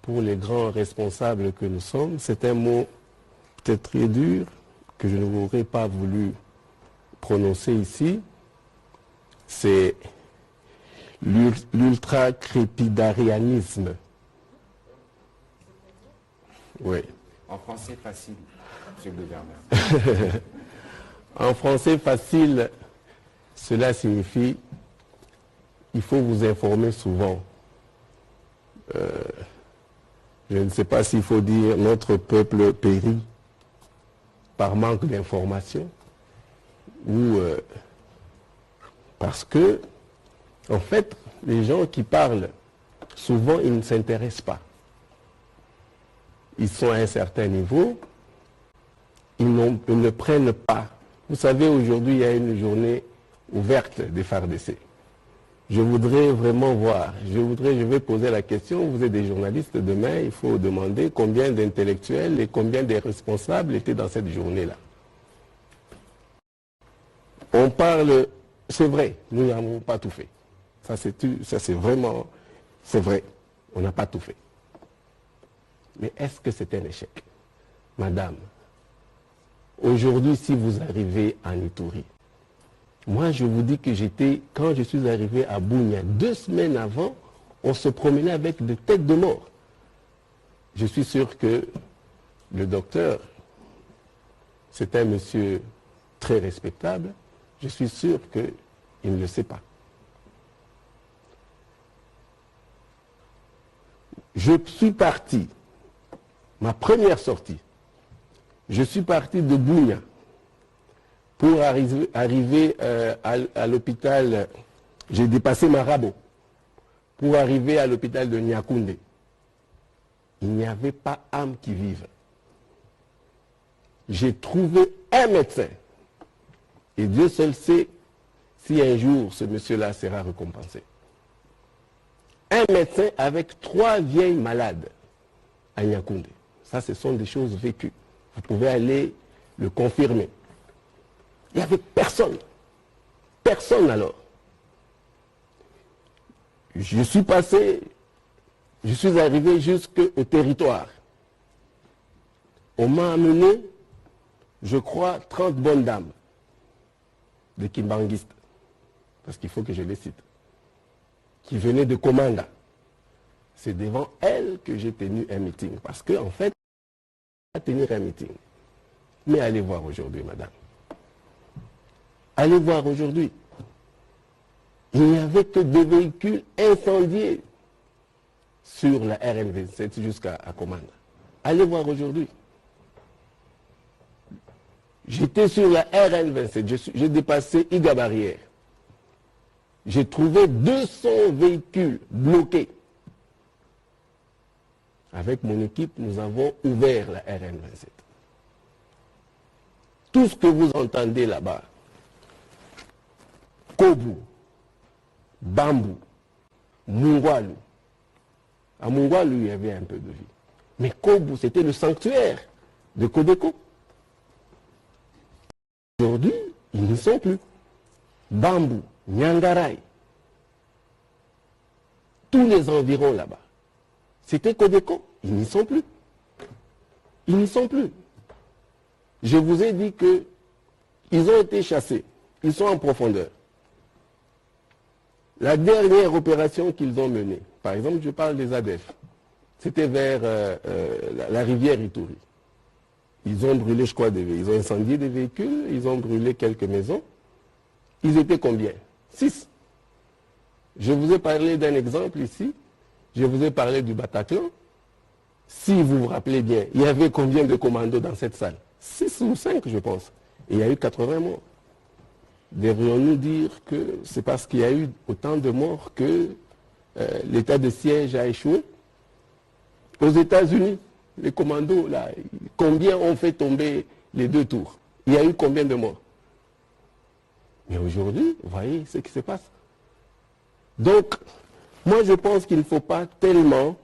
pour les grands responsables que nous sommes, c'est un mot peut-être très dur, que je n'aurais pas voulu prononcer ici, c'est l'ultra-crépidarianisme. Oui. En français facile, M. le gouverneur. En français facile, cela signifie il faut vous informer souvent. Je ne sais pas s'il faut dire notre peuple périt par manque d'information ou parce que, en fait, les gens qui parlent, souvent, ils ne s'intéressent pas. Ils sont à un certain niveau, ils ne prennent pas. Vous savez, aujourd'hui, il y a une journée ouverte des FARDC. Je voudrais vraiment voir, je vais poser la question, vous êtes des journalistes, demain, il faut demander combien d'intellectuels et combien de responsables étaient dans cette journée-là. On parle, c'est vrai, nous n'avons pas tout fait. Ça c'est vraiment, c'est vrai, on n'a pas tout fait. Mais est-ce que c'est un échec? Madame, aujourd'hui, si vous arrivez en Ituri, moi je vous dis que quand je suis arrivé à Bunia, 2 semaines avant, on se promenait avec des têtes de mort. Je suis sûr que le docteur, c'est un monsieur très respectable, je suis sûr qu'il ne le sait pas. Je suis parti, ma première sortie, je suis parti de Bunia pour arriver à l'hôpital, j'ai dépassé Marabo, pour arriver à l'hôpital de Niakoundé. Il n'y avait pas âme qui vive. J'ai trouvé un médecin. Et Dieu seul sait si un jour ce monsieur-là sera récompensé. Un médecin avec 3 vieilles malades à Niakoundé. Ça, ce sont des choses vécues. Vous pouvez aller le confirmer. Il n'y avait personne. Personne alors. Je suis arrivé jusqu'au territoire. On m'a amené, je crois, 30 bonnes dames de Kimbanguistes, parce qu'il faut que je les cite, qui venaient de Komanda. C'est devant elles que j'ai tenu un meeting, parce qu'en fait, à tenir un meeting. Mais allez voir aujourd'hui, madame. Allez voir aujourd'hui. Il n'y avait que 2 véhicules incendiés sur la RN27 jusqu'à Komanda. Allez voir aujourd'hui. J'étais sur la RN27, j'ai dépassé Iga Barrière. J'ai trouvé 200 véhicules bloqués. Avec mon équipe, nous avons ouvert la RN27. Tout ce que vous entendez là-bas, Kobu, Bambou, Mungwalu. À Mungwalu, il y avait un peu de vie. Mais Kobu, c'était le sanctuaire de Kodeko. Aujourd'hui, ils n'y sont plus. Bambou, Nyangaray, tous les environs là-bas, c'était Kodeko. Ils n'y sont plus. Ils n'y sont plus. Je vous ai dit qu'ils ont été chassés. Ils sont en profondeur. La dernière opération qu'ils ont menée, par exemple, je parle des ADF, c'était vers la rivière Ituri. Ils ont brûlé, je crois, ils ont incendié des véhicules, ils ont brûlé quelques maisons. Ils étaient combien? 6. Je vous ai parlé d'un exemple ici. Je vous ai parlé du Bataclan. Si vous vous rappelez bien, il y avait combien de commandos dans cette salle? 6 ou 5, je pense. Et il y a eu 80 morts. Devrions-nous dire que c'est parce qu'il y a eu autant de morts que l'état de siège a échoué? Aux États-Unis, les commandos, là, combien ont fait tomber les 2 tours? Il y a eu combien de morts? Mais aujourd'hui, vous voyez ce qui se passe. Donc, moi je pense qu'il ne faut pas tellement